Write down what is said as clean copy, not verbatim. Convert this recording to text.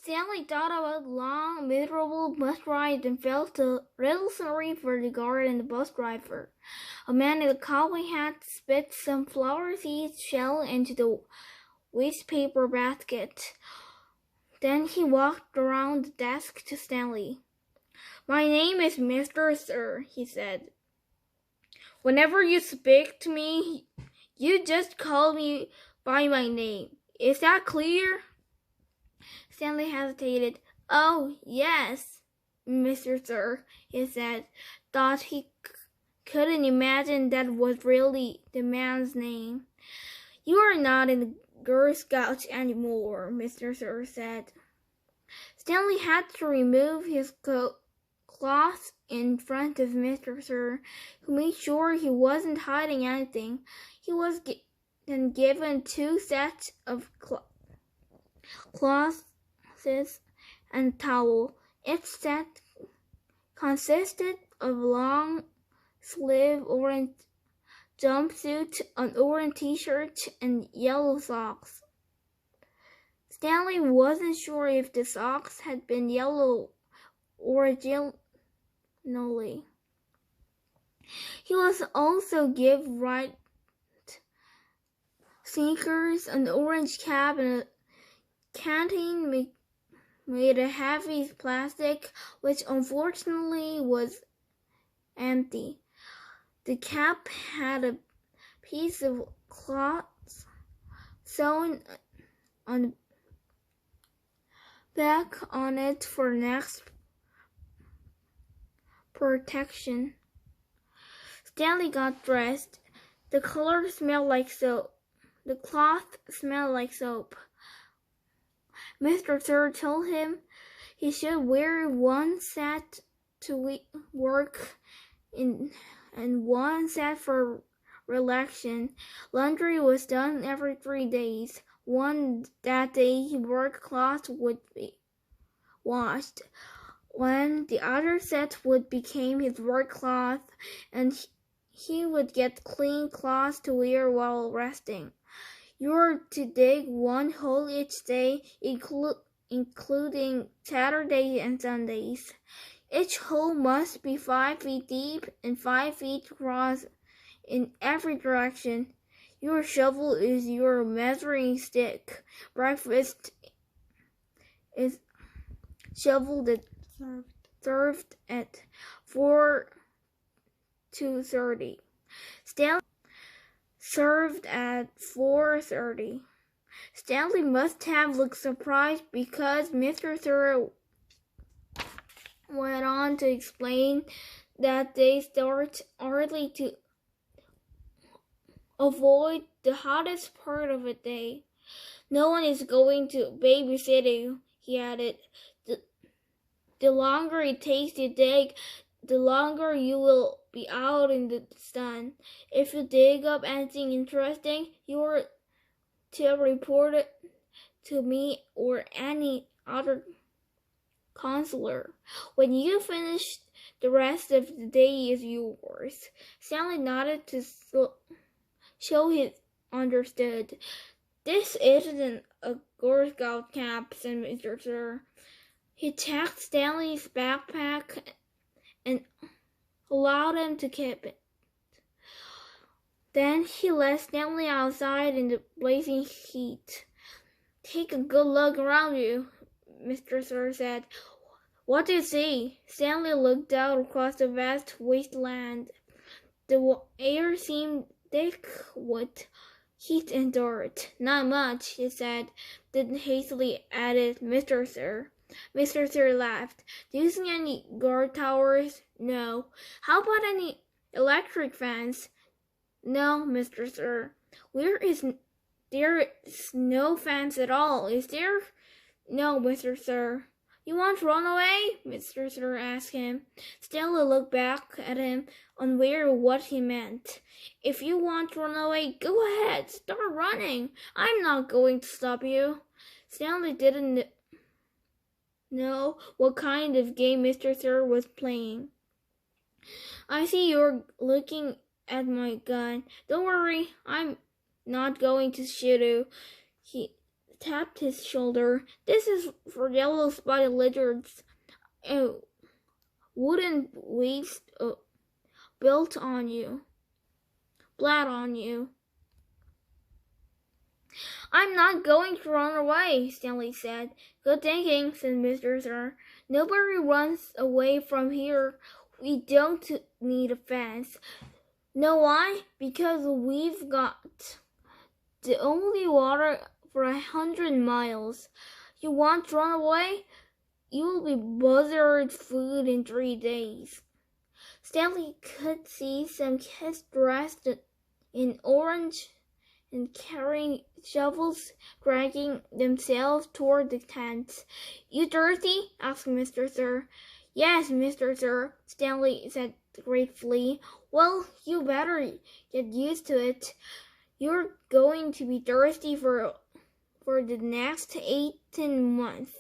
Stanley thought about the long, miserable bus ride and felt a little sorry for the guard and the bus driver. A man in a cowboy hat spit some flower seed shell into the waste paper basket. Then he walked around the desk to Stanley. "My name is Mr. Sir," he said. "Whenever you speak to me, you just call me by my name. Is that clear?" Stanley hesitated. "Oh, yes, Mr. Sir," he said, thought he couldn't imagine that was really the man's name. "You are not in the Girl Scouts anymore," Mr. Sir said. Stanley had to remove his cloth in front of Mr. Sir, who made sure he wasn't hiding anything. He was then given 2 sets of cloths and a towel. Each set consisted of a long-sleeved orange jumpsuit, an orange t-shirt, and yellow socks. Stanley wasn't sure if the socks had been yellow originally. He was also given white sneakers, an orange cap, and a canteen made of heavy plastic, which unfortunately was empty. The cap had a piece of cloth sewn on the back on it for next protection. Stanley got dressed. The color smelled like soap. The cloth smelled like soap. Mr. Sir told him he should wear 1 set to work and 1 set for relaxation. Laundry was done every 3 days. That day his work cloth would be washed. When the other set would become his work cloth, and he would get clean cloths to wear while resting. You're to dig 1 hole each day, including Saturdays and Sundays. Each hole must be 5 feet deep and 5 feet across in every direction. Your shovel is your measuring stick. Breakfast is shoveled and served at 4 to 30. Stanley served at 4:30. Stanley must have looked surprised because Mr. Sir went on to explain that they start early to avoid the hottest part of the day. "No one is going to babysit you," he added. The longer it takes to dig, the longer you will be out in the sun. If you dig up anything interesting, you are to report it to me or any other counselor. When you finish, the rest of the day is yours." Stanley nodded to show he understood. "This isn't a Girl Scout camp," said Mr. Sir. He checked Stanley's backpack and allowed him to keep it. Then he let Stanley outside in the blazing heat. "Take a good look around you," Mr. Sir said. "What do you see?" Stanley looked out across the vast wasteland. The air seemed thick with heat and dirt. "Not much," he said, then hastily added, "Mr. Sir." Mr. Sir laughed. "Do you see any guard towers?" "No." "How about any electric fence?" "No, Mr. Sir." There is no fence at all, is there?" "No, Mr. Sir." "You want to run away?" Mr. Sir asked him. Stanley looked back at him, unaware of what he meant. "If you want to run away, go ahead. Start running. I'm not going to stop you." Stanley didn't know what kind of game Mr. Sir was playing. "I see you're looking at my gun. Don't worry, I'm not going to shoot you," tapped his shoulder. This is for yellow-spotted lizards. Wooden waste built on you. Flat on you. I'm not going to run away, Stanley said. Good thinking, said Mr. Sir. Nobody runs away from here. We don't need a fence. Know why? Because we've got the only water for 100 miles. You want to run away? You will be buzzard's food in 3 days. Stanley could see some kids dressed in orange and carrying shovels, dragging themselves toward the tent. You thirsty? Asked Mr. Sir. Yes, Mr. Sir, Stanley said gratefully. Well, you better get used to it. You're going to be thirsty for the next 18 months.